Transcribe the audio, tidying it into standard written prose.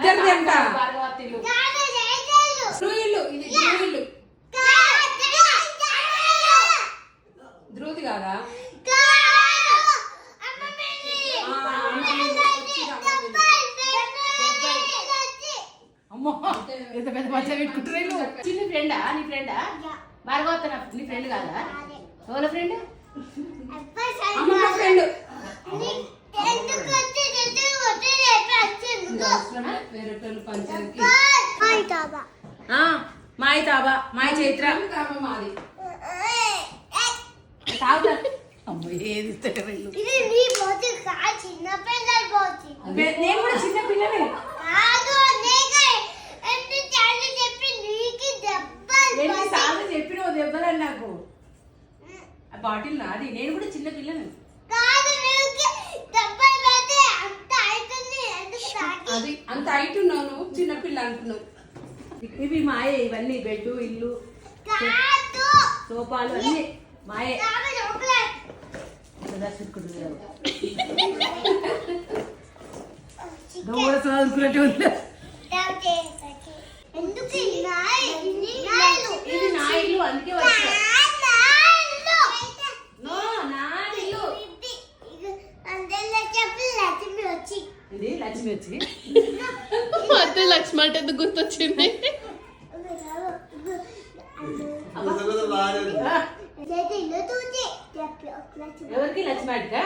ఇద్దరిది అంట. ఇల్లు ఇల్లు ఇది ఇల్లు ధ్రువది కాదా? అమ్మో ఎంత పెద్ద మధ్య పెట్టుకుంటారు. చిన్న ఫ్రెండా నీ ఫ్రెండా? భార్గవత నీ ఫ్రెండ్ కాదా? ఎవరి ఫ్రెండ్? అమ్మ ఫ్రెండ్. మాయ తాబా మాయ చైత్ర మాది. అమ్మో ఏది నేను కూడా చిన్న పిల్లనే. సార్లు చెప్పిన దెబ్బలని నాకు ఆ బాటిల్ నాది. నేను కూడా చిన్న పిల్లని. అది అంత హైట్ ఉన్నావు నువ్వు, చిన్నపిల్ల అంటున్నావు. ఇవి మాయే, ఇవన్నీ బెడ్ ఇల్లు సోఫాలు అన్ని మాయే. చదువుకున్నట్టు ఉంది. ఇది నా ఇల్లు అందుకే వచ్చా. ఇది లక్ష్మి వచ్చి మధ్య లక్ష్మి అంటే ఎందుకు గుర్తొచ్చింది? ఎవరికి లక్ష్మి అడ్గా